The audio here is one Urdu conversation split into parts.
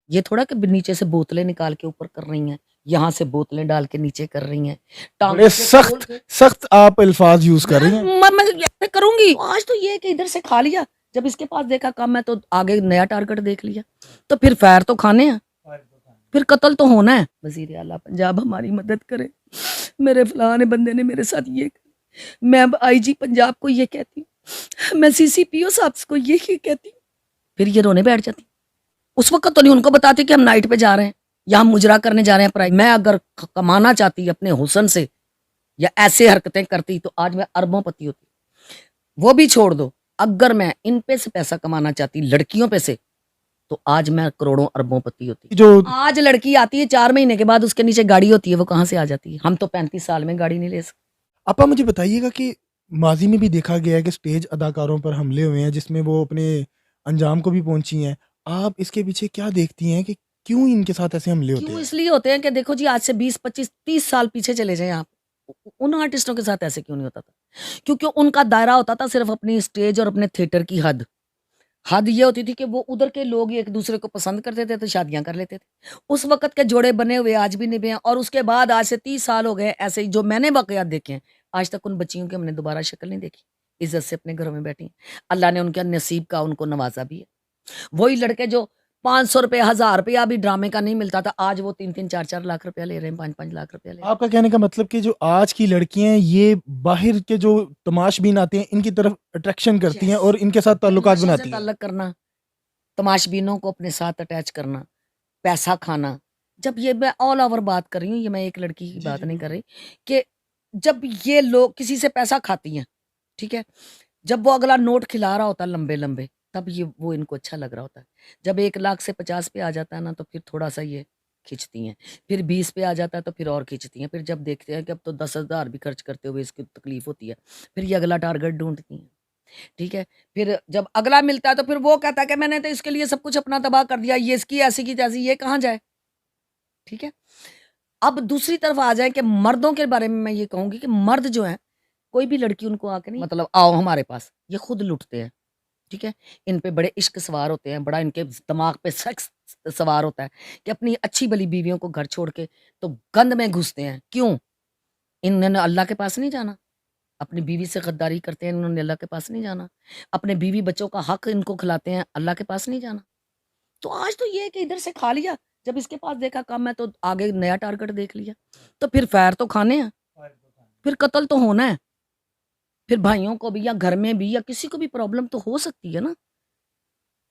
یہ تھوڑا کہ نیچے سے بوتلیں نکال کے اوپر کر رہی ہیں، یہاں سے بوتلیں ڈال کے نیچے کر رہی ہیں، بڑے ٹانگوں سے کھول سخت کے سخت آپ الفاظ یوز کر رہی ہیں. میں ایسے کروں گی. آج تو یہ ہے کہ ادھر سے کھا لیا، جب اس کے پاس دیکھا کم ہے تو آگے نیا ٹارگٹ دیکھ لیا، تو پھر فائر تو کھانے ہیں، پھر قتل تو ہونا ہے. وزیر اعلیٰ پنجاب ہماری مدد کرے، میرے فلاں بندے نے میرے ساتھ یہ کر، میں اب آئی جی پنجاب کو یہ کہتی ہوں، میں سی سی پی او صاحب کو یہ کہتی ہوں، پھر یہ رونے بیٹھ جاتی. اس وقت تو نہیں ان کو بتاتے کہ ہم نائٹ پہ جا رہے ہیں یا ہم مجرا کرنے جا رہے ہیں پرائی. میں اگر کمانا چاہتی اپنے حسن سے یا ایسے حرکتیں کرتی تو آج میں اربوں پتی ہوتی. وہ بھی چھوڑ دو، اگر میں ان پہ سے پیسہ کمانا چاہتی لڑکیوں پہ سے تو آج میں کروڑوں اربوں پتی ہوتی. جو آج لڑکی آتی ہے 4 مہینے کے بعد اس کے نیچے گاڑی ہوتی ہے، وہ کہاں سے آ جاتی ہے؟ ہم تو 35 سال میں گاڑی نہیں لے سکتے. آپا مجھے بتائیے گا کہ ماضی میں بھی دیکھا گیا ہے کہ سٹیج اداکاروں پر حملے ہوئے ہیں جس میں وہ اپنے انجام کو بھی پہنچی ہیں. آپ اس کے پیچھے کیا دیکھتی ہیں کہ کیوں ان کے ساتھ ایسے حملے ہوتے کیوں ہیں؟ اس لیے ہوتے ہیں کہ دیکھو جی آج سے 20 25 30 سال پیچھے چلے جائیں آپ، ان آرٹسٹوں کے ساتھ ایسے کیوں نہیں ہوتا تھا؟ کیونکہ ان کا دائرہ ہوتا تھا صرف اپنی اسٹیج اور اپنے تھیٹر کی حد یہ ہوتی تھی کہ وہ ادھر کے لوگ ایک دوسرے کو پسند کرتے تھے تو شادیاں کر لیتے تھے. اس وقت کے جوڑے بنے ہوئے آج بھی نبھے ہیں، اور اس کے بعد آج سے 30 سال ہو گئے ایسے ہی جو میں نے واقعات دیکھے ہیں، آج تک ان بچیوں کی ہم نے دوبارہ شکل نہیں دیکھی، عزت سے اپنے گھروں میں بیٹھی ہیں. اللہ نے ان کے نصیب کا ان کو نوازا بھی ہے. وہی لڑکے جو 500 روپے 1000 روپیہ بھی ڈرامے کا نہیں ملتا تھا، آج وہ 3 4 لاکھ روپیہ لے رہے ہیں، 5 لاکھ روپیہ لے رہے ہیں. آپ کا کہنے کا مطلب کہ جو آج کی لڑکیاں ہیں یہ باہر کے جو تماش بین آتے ہیں ان کی طرف اٹریکشن کرتی ہیں اور ان کے ساتھ تعلقات تماشوں سے بناتی ہیں. تعلق کرنا، تماش بینوں کو اپنے ساتھ اٹیچ کرنا، پیسہ کھانا. جب یہ میں آل اوور بات کر رہی ہوں، یہ میں ایک لڑکی کی بات نہیں کر رہی، کہ جب یہ لوگ کسی سے پیسہ کھاتی ہیں، ٹھیک ہے، جب وہ اگلا نوٹ کھلا رہا ہوتا ہے لمبے لمبے، تب یہ وہ ان کو اچھا لگ رہا ہوتا ہے. جب 1 لاکھ سے 50 پہ آ جاتا ہے نا تو پھر تھوڑا سا یہ کھینچتی ہیں، پھر 20 پہ آ جاتا ہے تو پھر اور کھینچتی ہیں، پھر جب دیکھتے ہیں کہ اب تو 10,000 بھی خرچ کرتے ہوئے اس کی تکلیف ہوتی ہے، پھر یہ اگلا ٹارگٹ ڈھونڈتی ہیں. ٹھیک ہے، پھر جب اگلا ملتا ہے تو پھر وہ کہتا ہے کہ میں نے تو اس کے لیے سب کچھ اپنا تباہ کر دیا، یہ اس کی ایسی کی تیسی، یہ کہاں جائے؟ ٹھیک ہے. اب دوسری طرف آ جائیں کہ مردوں کے بارے میں یہ کہوں گی کہ مرد جو ہیں، کوئی بھی لڑکی ان کو آ کے نہیں مطلب آؤ ہمارے پاس، یہ خود لٹتے ہیں. ٹھیک ہے، ان پہ بڑے عشق سوار ہوتے ہیں، بڑا ان کے دماغ پہ سیکس سوار ہوتا ہے کہ اپنی اچھی بلی بیویوں کو گھر چھوڑ کے تو گند میں گھستے ہیں. کیوں؟ انہوں نے اللہ کے پاس نہیں جانا، اپنی بیوی سے غداری کرتے ہیں، انہوں نے اللہ کے پاس نہیں جانا، اپنے بیوی بچوں کا حق ان کو کھلاتے ہیں، اللہ کے پاس نہیں جانا. تو آج تو یہ ہے کہ ادھر سے کھا لیا، جب اس کے پاس دیکھا کم ہے تو آگے نیا ٹارگٹ دیکھ لیا، تو پھر فائر تو کھانے ہیں، پھر قتل تو ہونا ہے. پھر بھائیوں کو بھی یا گھر میں بھی یا کسی کو بھی پرابلم تو ہو سکتی ہے نا.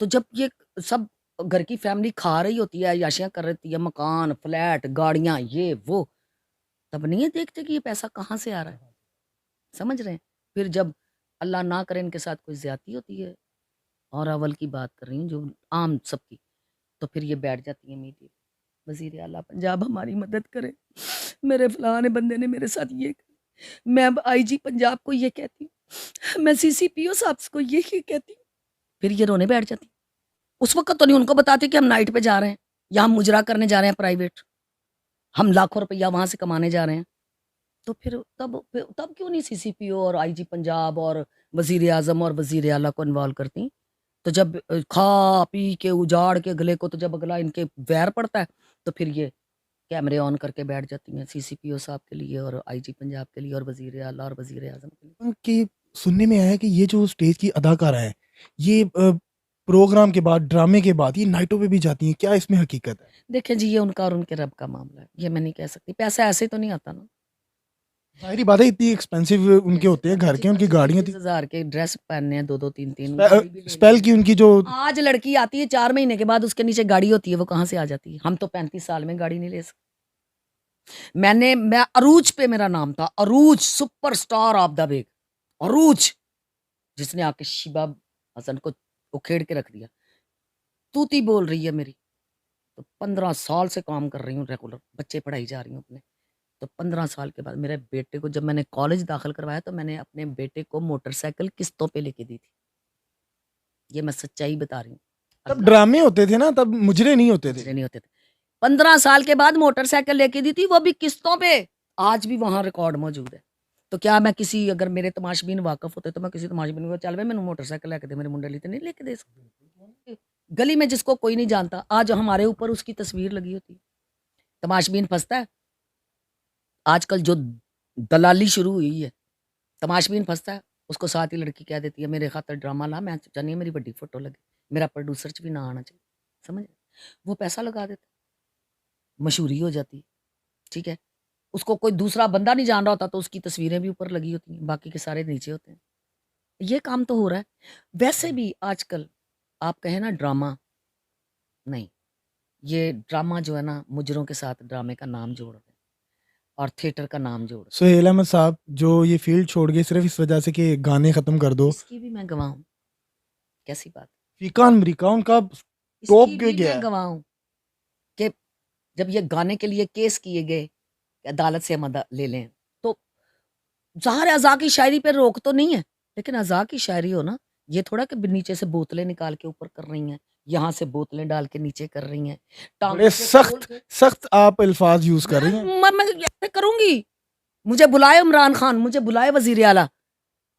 تو جب یہ سب گھر کی فیملی کھا رہی ہوتی ہے، عیاشیاں کر رہی ہے، مکان فلیٹ گاڑیاں یہ وہ، تب نہیں دیکھتے کہ یہ پیسہ کہاں سے آ رہا ہے. سمجھ رہے ہیں؟ پھر جب اللہ نہ کرے ان کے ساتھ کوئی زیادتی ہوتی ہے، اور اول کی بات کر رہی ہوں جو عام سب کی، تو پھر یہ بیٹھ جاتی ہیں میڈیا. وزیر اعلیٰ پنجاب ہماری مدد کرے، میرے فلاں بندے نے میرے ساتھ یہ کر، میں اب آئی جی پنجاب کو یہ کہتی ہوں، میں سی سی پی او صاحب کو یہ کہتی ہوں، پھر یہ رونے بیٹھ جاتی. اس وقت تو نہیں ان کو بتاتے کہ ہم نائٹ پہ جا رہے ہیں یا ہم مجرا کرنے جا رہے ہیں پرائیویٹ، ہم لاکھوں روپیہ وہاں سے کمانے جا رہے ہیں. تو پھر تب کیوں نہیں سی سی پی او اور آئی جی پنجاب اور وزیر اعظم اور وزیر اعلیٰ کو انوالو کرتی؟ تو جب کھا پی کے اجاڑ کے گلے کو، تو جب اگلا ان کے ویر پڑتا ہے تو پھر یہ کیمرے آن کر کے بیٹھ جاتی ہیں سی سی پی او صاحب کے لیے اور آئی جی پنجاب کے لیے اور وزیر اعلیٰ اور وزیر اعظم کے لیے. کہ سننے میں آیا ہے کہ یہ جو سٹیج کی اداکارہ ہیں یہ پروگرام کے بعد ڈرامے کے بعد یہ نائٹوں پہ بھی جاتی ہیں، کیا اس میں حقیقت ہے؟ دیکھیں جی یہ ان کا اور ان کے رب کا معاملہ ہے، یہ میں نہیں کہہ سکتی. پیسہ ایسے تو نہیں آتا نا، ظاہری بات ہے اتنی ایکسپینسو ان کے ہوتے ہیں گھر کے، ان کی گاڑیاں تھی، 25,000 کے ڈریس پہننے ہیں، 2 3 اسپیل کی ان کی جو آج لڑکی آتی ہے 4 مہینے کے بعد اس کے نیچے گاڑی ہوتی ہے، وہ کہاں سے آ جاتی ہے؟ ہم تو 35 سال میں گاڑی نہیں لے سکتے. میں عروج پہ میرا نام تھا، Urooj super star of the week, Urooj, جس نے آ کے شیبا حسن کو اکھیڑ کے رکھ دیا. توتی بول رہی ہے میری، تو 15 سال سے کام کر رہی ہوں ریگولر، بچے پڑھائی جا رہی ہوں اپنے. تو 15 سال کے بعد میرے بیٹے کو جب میں نے کالج داخل کروایا تو میں نے اپنے بیٹے کو موٹر سائیکل قسطوں پہ لے کے دی تھی. یہ میں سچائی بتا رہی ہوں. تب ڈرامے ہوتے تھے نا، تب مجرے نہیں ہوتے تھے. نہیں ہوتے تھے. 15 سال کے بعد موٹر سائیکل لے کے دی تھی، وہ بھی قسطوں پہ. آج بھی وہاں ریکارڈ موجود ہے. تو کیا میں کسی اگر میرے تماش بین واقف ہوتے تو میں کسی تماش بین کو چل میں موٹر سائیکل لے کے دے، میرے منڈے لیتے نہیں لے کے دے سکتے. گلی میں جس کو کوئی نہیں جانتا، آج ہمارے اوپر اس کی تصویر لگی ہوتی ہے، تماشبین پھنستا ہے۔ آج کل جو دلالی شروع ہوئی ہے، تماشبین پھنستا ہے، اس کو ساتھ ہی لڑکی کہہ دیتی ہے میرے خاطر ڈرامہ لا، میں چاہنی ہے میری بڑی فوٹو لگے، میرا پروڈیوسر چ بھی نہ آنا چاہیے، سمجھ؟ وہ پیسہ لگا دیتا ہے، مشہوری ہو جاتی ہے، ٹھیک ہے؟ اس کو کوئی دوسرا بندہ نہیں جان رہا ہوتا تو اس کی تصویریں بھی اوپر لگی ہوتی ہیں، باقی کے سارے نیچے ہوتے ہیں۔ یہ کام تو ہو رہا ہے۔ ویسے بھی آج کل آپ کہیں نا ڈرامہ، نہیں، یہ ڈرامہ جو ہے نا مجروں کے ساتھ ڈرامے کا نام جوڑ رہے ہیں اور تھیٹر کا نام جوڑ رہے سہیل احمد صاحب جو یہ فیلڈ چھوڑ گئے صرف اس وجہ سے کہ گانے ختم کر دو، ہیں۔ اس کی بھی میں گواہ ہوں، کیسی بات؟ فیقان امریکہ ان کا اس ٹاپ کی پہ بھی گیا میں ہے۔ گواہ ہوں کہ جب یہ گانے کے لیے کیس کیے گئے کہ عدالت سے مدد لے لیں، تو ظاہر ازا کی شاعری پہ روک تو نہیں ہے، لیکن ازا کی شاعری ہو نا، یہ تھوڑا کہ نیچے سے بوتلیں نکال کے اوپر کر رہی ہیں، یہاں سے بوتلیں ڈال کے نیچے کر رہی ہیں، بڑے ٹانگوں سے کھول سخت کے۔ سخت آپ الفاظ یوز کر رہی ہیں۔ میں ایسے کروں گی؟ مجھے بلائے عمران خان، مجھے بلائے وزیر اعلیٰ،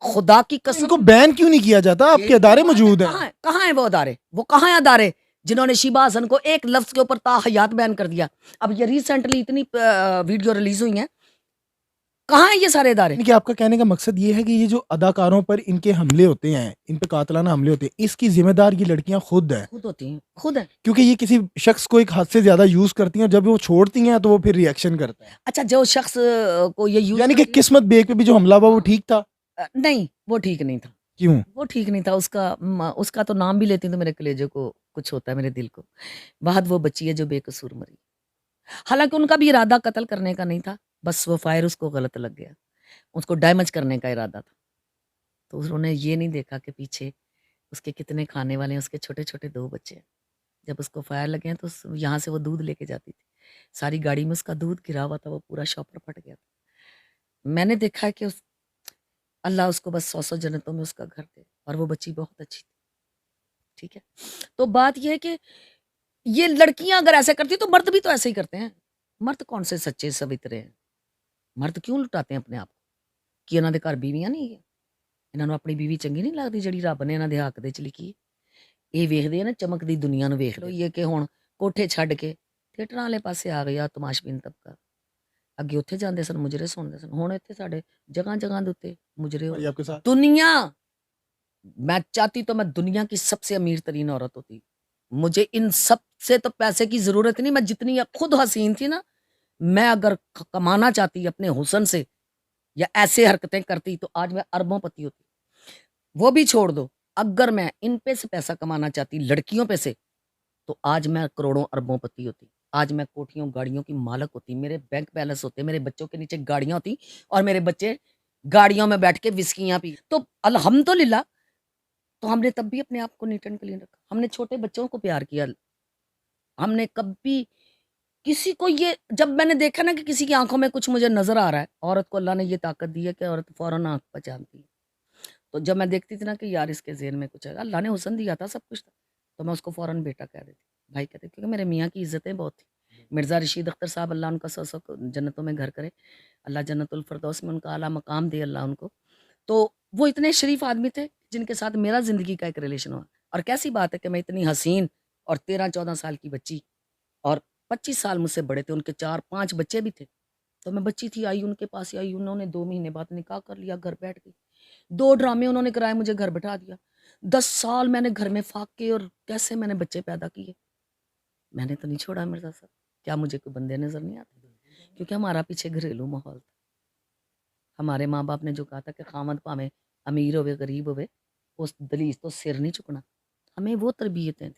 خدا کی تو ان قسم کو بین کیوں نہیں کیا جاتا؟ آپ یہ کے ادارے بات ہے، موجود ہیں۔ کہاں ہیں وہ ادارے؟ وہ کہاں ہیں ادارے جنہوں نے شیبا حسن کو ایک لفظ کے اوپر تا حیات بیان کر دیا؟ اب یہ ریسنٹلی اتنی ویڈیو ریلیز ہوئی ہیں، کہاں ہیں یہ سارے ادارے؟ یعنی کہ آپ کا کہنے کا مقصد یہ ہے کہ یہ جو اداکاروں پر ان کے حملے ہوتے ہیں، ان پہ قاتلانہ حملے ہوتے ہیں، اس کی ذمہ دار یہ لڑکیاں خود ہیں، خود ہوتی ہیں، خود ہیں۔ کیونکہ یہ کسی شخص کو ایک حد سے زیادہ یوز کرتی ہیں اور جب وہ چھوڑتی ہیں تو وہ پھر ری ایکشن کرتا ہے۔ اچھا، جو شخص کو یہ یوز یعنی کہ کرتی ہے، قسمت بیگ پہ بھی جو حملہ ہوا وہ ٹھیک تھا؟ نہیں، وہ ٹھیک نہیں تھا، کیوں؟ وہ ٹھیک نہیں تھا۔ اس کا تو نام بھی لیتی تو میرے کلیجے کو کچھ ہوتا ہے، میرے دل کو۔ وحد وہ بچی ہے جو بے قصور مری، حالانکہ ان کا بھی ارادہ قتل کرنے کا نہیں تھا، بس وہ فائر اس کو غلط لگ گیا، اس کو ڈیمیج کرنے کا ارادہ تھا۔ تو انہوں نے یہ نہیں دیکھا کہ پیچھے اس کے کتنے کھانے والے ہیں، اس کے چھوٹے چھوٹے 2 بچے ہیں۔ جب اس کو فائر لگے ہیں تو یہاں سے وہ دودھ لے کے جاتی تھی، ساری گاڑی میں اس کا دودھ گرا ہوا تھا، وہ پورا شاپر پھٹ گیا تھا۔ میں نے دیکھا ہے کہ اللہ اس کو بس 100 جنتوں میں اس کا گھر دے، اور وہ بچی بہت اچھی تھی، ٹھیک ہے؟ تو بات یہ ہے کہ یہ لڑکیاں اگر ایسے کرتی تو مرد بھی تو ایسے ہی کرتے ہیں۔ مرد کون سے سچے سوترے ہیں؟ مرد کیوں لٹاتے ہیں اپنے آپ کو؟ کہ انہوں دے گھر بیویاں نہیں ہے، انہوں اپنی بیوی چنگی نہیں لگتی جڑی رب نے انہوں دے حق دے چ لکھی؟ یہ ویکھدے نا چمکدی دنیا نو ویکھ لو، یہ کہ ہن کوٹھے چھڈ کے تھیٹراں والے پاسے آ گیا تماشبین طبقہ۔ اگے اوتھے جاندے سن، مجرے سنتے سن، ہن ایتھے ساڈے جگہ جگہ دے اوتے مجرے ہو بھائی رہے۔ آپ کے ساتھ دنیا، میں چاہتی تو میں دنیا کی سب سے امیر ترین عورت ہوتی، مجھے ان سب سے تو پیسے کی ضرورت نہیں، میں جتنی خود حسین تھی نا، میں اگر کمانا چاہتی اپنے حسن سے یا ایسے حرکتیں کرتی تو آج میں اربوں پتی ہوتی۔ وہ بھی چھوڑ دو، اگر میں ان پہ سے پیسہ کمانا چاہتی لڑکیوں پہ سے تو آج میں کروڑوں اربوں پتی ہوتی، آج میں کوٹھیوں گاڑیوں کی مالک ہوتی، میرے بینک بیلنس ہوتے، میرے بچوں کے نیچے گاڑیاں ہوتی، اور میرے بچے گاڑیوں میں بیٹھ کے وسکیاں پی۔ تو الحمدللہ، تو ہم نے تب بھی اپنے آپ کو نیٹ اینڈ کلین رکھا، ہم نے چھوٹے بچوں کو پیار کیا، ہم نے کبھی کسی کو یہ، جب میں نے دیکھا نا کہ کسی کی آنکھوں میں کچھ مجھے نظر آ رہا ہے، عورت کو اللہ نے یہ طاقت دی ہے کہ عورت فوراً آنکھ پہچانتی ہے، تو جب میں دیکھتی تھی نا کہ یار اس کے ذہن میں کچھ ہے، اللہ نے حسن دیا تھا، سب کچھ تھا، تو میں اس کو فوراً بیٹا کہہ دیتی، بھائی کہتے، کیونکہ میرے میاں کی عزتیں بہت تھیں۔ مرزا رشید اختر صاحب، اللہ ان کا سو سو جنتوں میں گھر کرے، اللہ جنت الفردوس میں ان کا اعلیٰ مقام دے اللہ ان کو۔ تو وہ اتنے شریف آدمی تھے جن کے ساتھ میرا زندگی کا ایک ریلیشن ہوا، اور کیسی بات ہے کہ میں اتنی حسین اور 13-14 سال کی بچی، اور 25 سال مجھ سے بڑے تھے، ان کے 4-5 بچے بھی تھے، تو میں بچی تھی، آئی ان کے پاس آئی، انہوں نے 2 مہینے بعد نکاح کر لیا، گھر بیٹھ گئی، 2 ڈرامے انہوں نے کرائے، مجھے گھر بٹھا دیا، 10 سال میں نے گھر میں فاقے اور کیسے میں نے بچے پیدا کیے، میں نے تو نہیں چھوڑا مرزا صاحب۔ کیا مجھے کوئی بندے نظر نہیں آتے؟ کیونکہ ہمارا پیچھے گھریلو ماحول تھا، ہمارے ماں باپ نے جو کہا تھا کہ خامد پاویں امیر ہوئے غریب ہوئے، اس دلیس تو سر نہیں چکنا، ہمیں وہ تربیتیں تھیں۔